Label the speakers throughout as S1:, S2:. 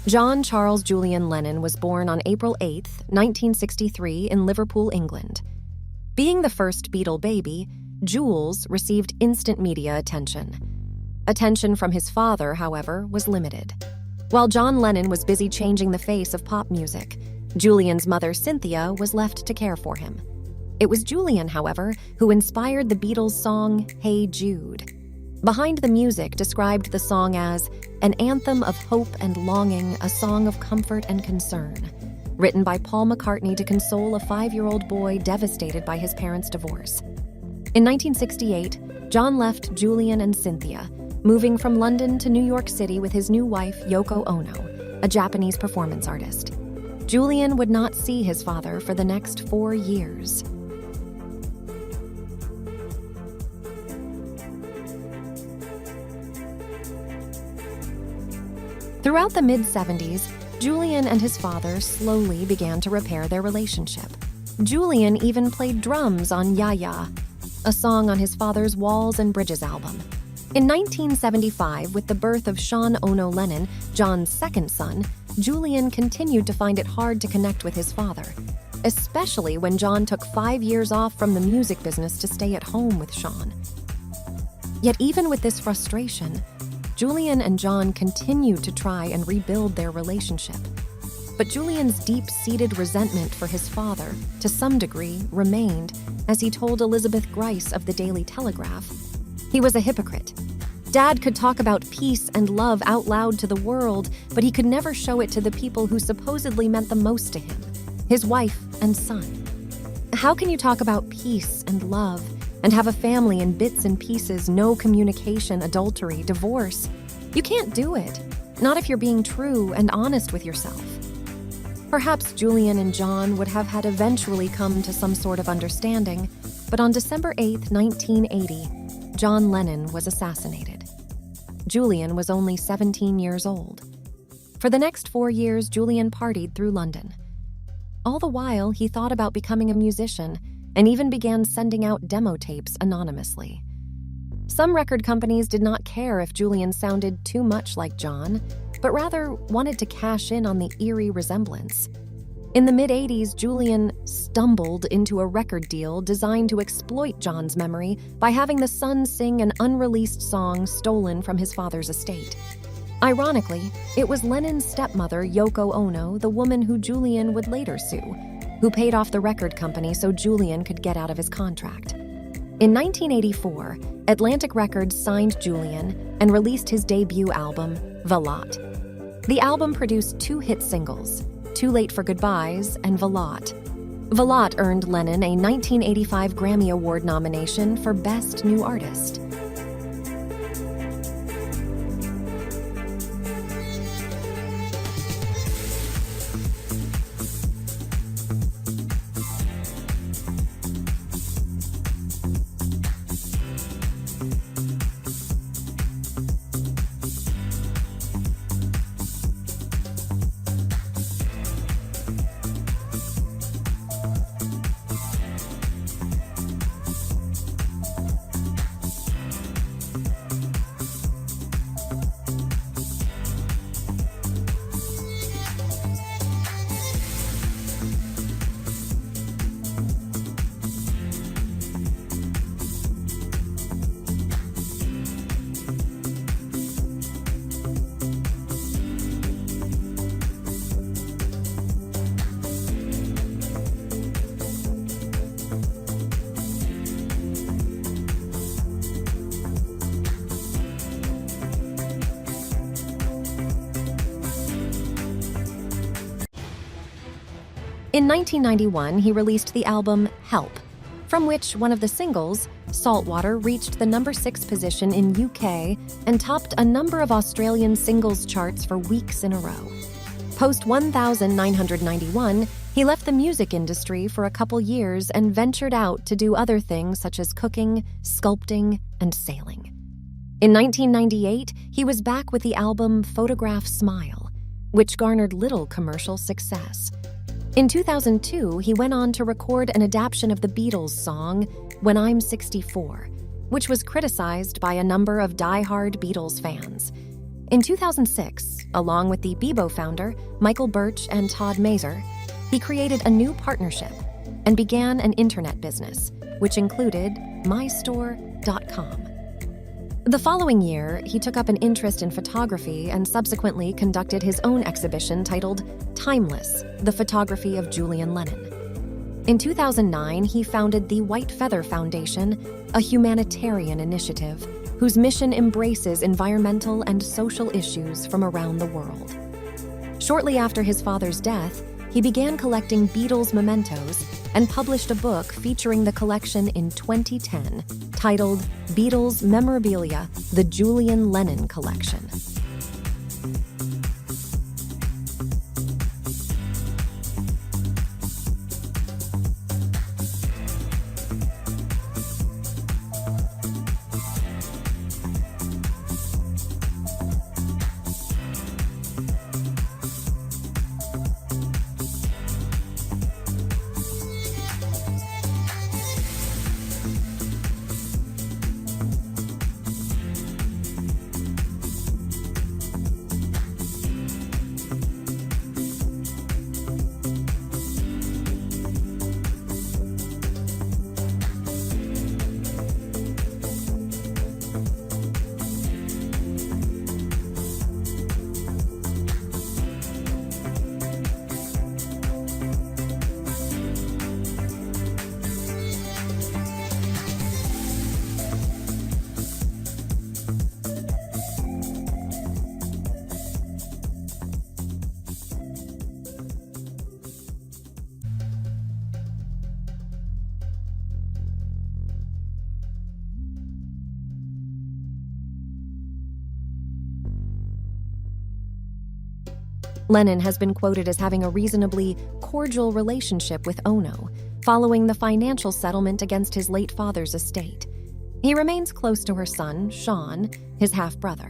S1: John Charles Julian Lennon was born on April 8, 1963, in Liverpool, England. Being the first Beatle baby, Jules received instant media attention. Attention from his father, however, was limited. While John Lennon was busy changing the face of pop music, Julian's mother, Cynthia, was left to care for him. It was Julian, however, who inspired the Beatles' song, Hey Jude. Behind the music described the song as an anthem of hope and longing, a song of comfort and concern, written by Paul McCartney to console a 5-year-old boy devastated by his parents' divorce. In 1968, John left Julian and Cynthia, moving from London to New York City with his new wife, Yoko Ono, a Japanese performance artist. Julian would not see his father for the next 4 years. Throughout the mid-70s, Julian and his father slowly began to repair their relationship. Julian even played drums on Ya Ya, a song on his father's Walls and Bridges album. In 1975, with the birth of John Ono Lennon, John's second son, Julian continued to find it hard to connect with his father, especially when John took 5 years off from the music business to stay at home with Sean. Yet even with this frustration, Julian and John continued to try and rebuild their relationship. But Julian's deep-seated resentment for his father, to some degree, remained, as he told Elizabeth Grice of the Daily Telegraph. He was a hypocrite. Dad could talk about peace and love out loud to the world, but he could never show it to the people who supposedly meant the most to him, his wife and son. How can you talk about peace and love and have a family in bits and pieces, no communication, adultery, divorce? You can't do it, not if you're being true and honest with yourself. Perhaps Julian and John would have had eventually come to some sort of understanding, but on December 8, 1980, John Lennon was assassinated. Julian was only 17 years old. For the next 4 years, Julian partied through London. All the while, he thought about becoming a musician and even began sending out demo tapes anonymously. Some record companies did not care if Julian sounded too much like John, but rather wanted to cash in on the eerie resemblance. In the mid-'80s, Julian stumbled into a record deal designed to exploit John's memory by having the son sing an unreleased song stolen from his father's estate. Ironically, it was Lennon's stepmother, Yoko Ono, the woman who Julian would later sue, who paid off the record company so Julian could get out of his contract. In 1984, Atlantic Records signed Julian and released his debut album, Veloute. The album produced 2 hit singles, Too Late for Goodbyes and Veloute. Veloute earned Lennon a 1985 Grammy Award nomination for Best New Artist. In 1991, he released the album Help, from which one of the singles, Saltwater, reached the number 6 position in UK and topped a number of Australian singles charts for weeks in a row. Post 1991, he left the music industry for a couple years and ventured out to do other things such as cooking, sculpting, and sailing. In 1998, he was back with the album Photograph Smile, which garnered little commercial success. In 2002, he went on to record an adaptation of the Beatles' song, When I'm 64, which was criticized by a number of die-hard Beatles fans. In 2006, Along with the Bebo founder, Michael Birch and Todd Mazer, he created a new partnership and began an internet business, which included mystore.com. The following year, he took up an interest in photography and subsequently conducted his own exhibition titled Timeless: The Photography of Julian Lennon. In 2009, he founded the White Feather Foundation, a humanitarian initiative whose mission embraces environmental and social issues from around the world. Shortly after his father's death, he began collecting Beatles mementos and published a book featuring the collection in 2010, titled Beatles Memorabilia: The Julian Lennon Collection. Lennon has been quoted as having a reasonably cordial relationship with Ono, following the financial settlement against his late father's estate. He remains close to her son, Sean, his half-brother.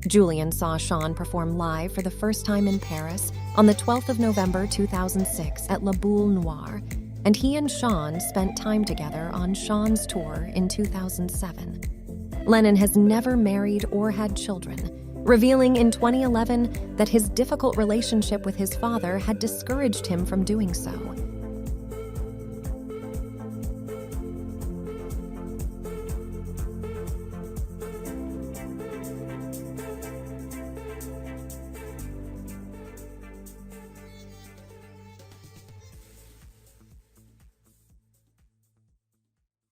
S1: Julian saw Sean perform live for the first time in Paris on the 12th of November 2006 at La Boule Noire, and he and Sean spent time together on Sean's tour in 2007. Lennon has never married or had children, revealing in 2011 that his difficult relationship with his father had discouraged him from doing so.